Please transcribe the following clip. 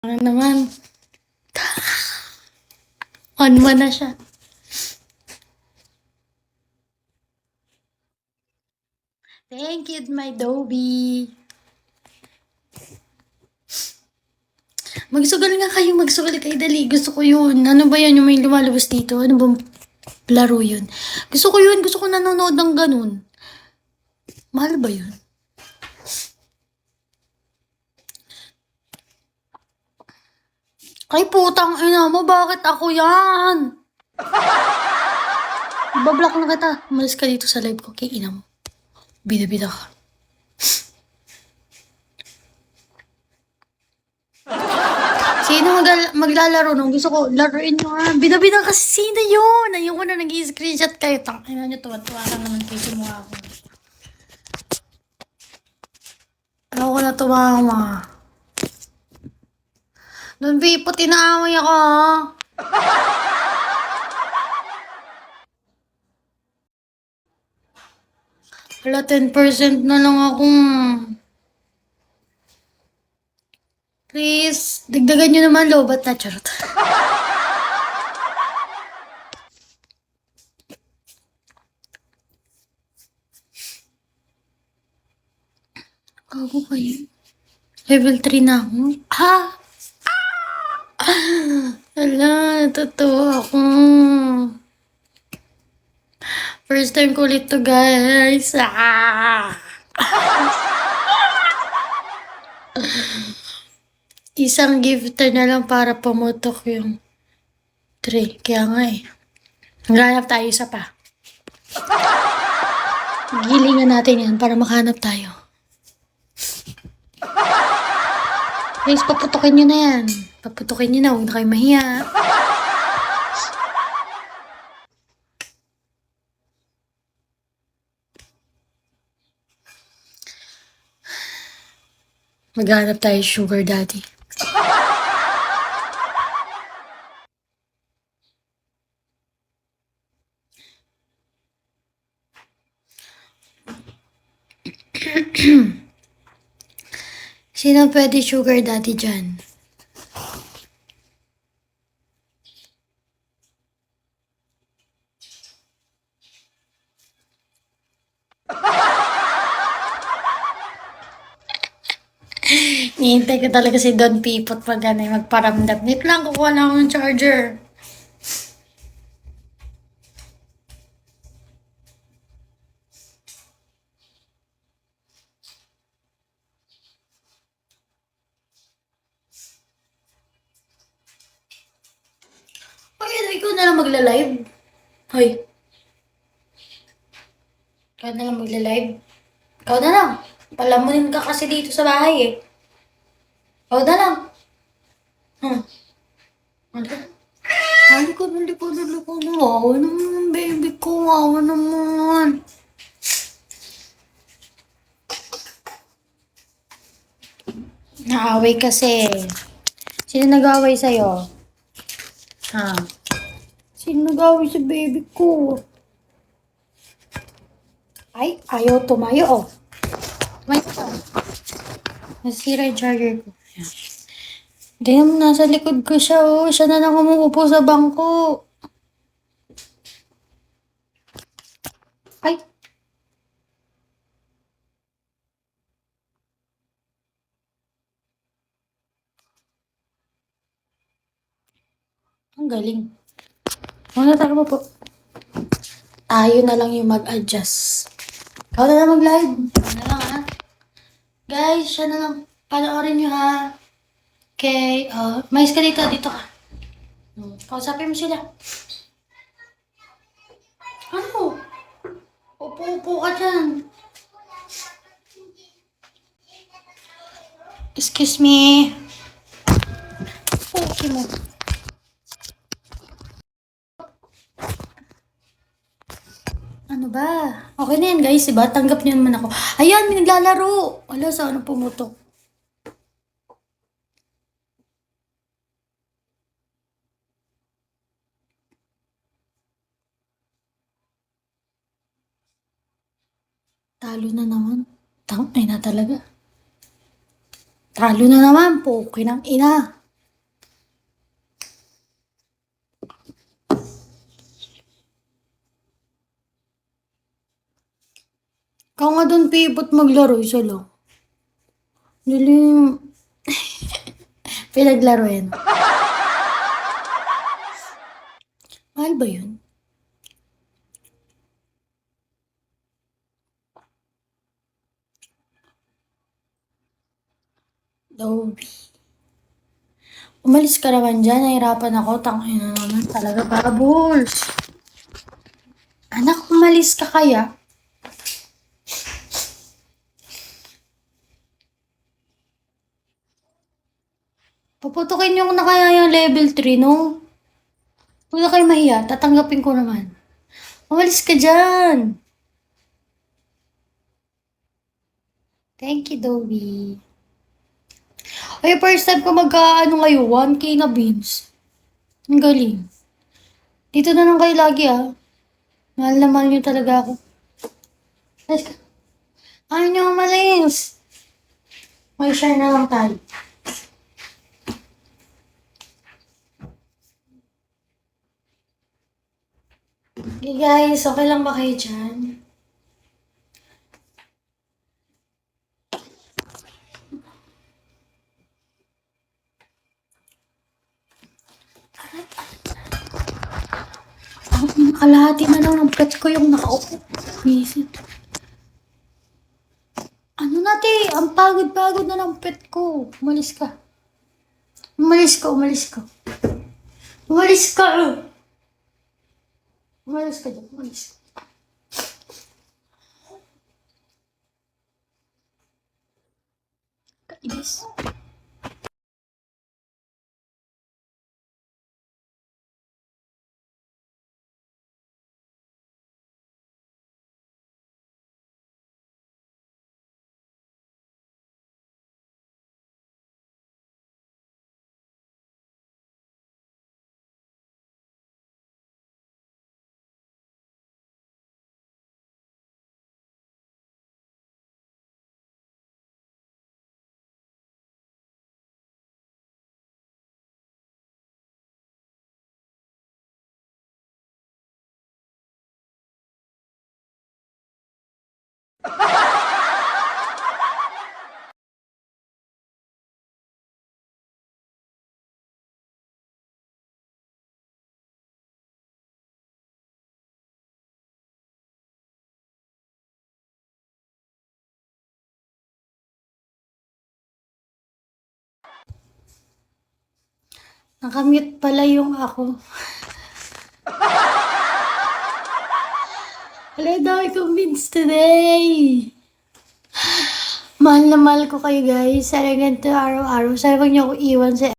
Ano naman? On mo na siya. Thank you, my Dobby. Magsugal nga kayo, magsugal kayo, dali. Gusto ko yun. Ano ba yan, yung may lumalabas dito? Ano bang laro yun? Gusto ko yun, gusto ko nanonood ng ganun. Mahal ba yun? Ay, putang ina mo, bakit ako yan? Ibablock na kita. Umalis ka dito sa live ko, kay ina mo. Bida-bida ka. Sino maglalaro nung gusto ko, laruin nyo nga. Bida-bida kasi sino yun? Ayoko na nag-i-screenshot kayo. Tangina nyo, tuwa-tuwa lang naman kayo sumuha ko. Ayoko na tumawa. Doon, Bipot, inaaway ako, ha? Wala, 10% na lang akong... Please, dagdagan nyo naman, lobat na, charot. Ako kayo. Level 3 na ako. Ha? Wala, totoo ako. First time ko ulit to, guys. Isang gifter na lang para pumutok yung 3. Kaya nga eh. Maghanap tayo isa pa. Gilingan natin yan para makahanap tayo. Guys, paputukin nyo na yan. Paputukin nyo na, huwag na kayo mahiya. Maghanap tayo sugar daddy. Sino pwede sugar daddy dyan? Nihintay ko talaga si Don Pipot pag magparamdam. Wait lang, kukuha lang ako ng charger. Ay, ikaw na lang magla-live. Hoy. Ikaw na lang magla-live. Ikaw na lang. Palamunin ka kasi dito sa bahay eh. Ikaw na lang. Halika. Wawa naman, baby ko. Wawa naman. Naaway kasi. Sino nag-away sa'yo? Ha? Sino nag-away sa baby ko? Ay, ayaw tumayo, oh. Tumayo ka. Nasira yung charger ko. Ayan. Hindi naman, nasa likod ko siya, oh. Siya na lang umuupo sa bangko. Ay. Ang galing. Mga tayo po. Tayo na lang yung mag-adjust. Ikaw na lang mag-live. Ikaw na lang, ha? Guys, siya na lang. Panoorin nyo, ha? Okay. Mais ka dito. Dito ka. Kausapin mo sila. Ano? Upo-upo ka dyan. Excuse me. Okay mo. Ano ba? Okay na yan, guys. Diba? Tanggap niyo naman ako. Ayan, may naglalaro. Wala, saan pumutok? Talo na naman. Tangay na talaga. Talo na naman po. Kinang ina. Ako nga doon pipot maglaro, isa lang. Dilim. Pinaglaruin. Mahal ba yun? Dobby. Umalis ka naman dyan. Nahirapan ako. Tangin na naman talaga. Bubbles. Anak, umalis ka kaya? Paputukin niyo na kaya yung level 3, no? Huwag na kayo mahiya. Tatanggapin ko naman. Umalis ka dyan. Thank you, Dobby. Ay, first time ko magka-ano ngayon, 1K na beans. Ang galing. Dito na lang kayo lagi, ah. Mahal na mahal niyo talaga ako. Let's go. Ayaw niyo umalis. May share na lang tayo. Okay guys, okay lang ba kayo dyan? Kalahati na lang ng pet ko yung nakaupo. Visit. Ano natin? Ang pagod-pagod na ng pet ko. Umalis ka. Umalis ka, umalis ka. Umalis ka! Umalis ka dyan, umalis ka. Kainis. Nakamute pala yung ako. Wala dami kong beans today. Mahal na mahal ko kayo guys. Sana ganito araw-araw. Sana wag niyo ako iwan sa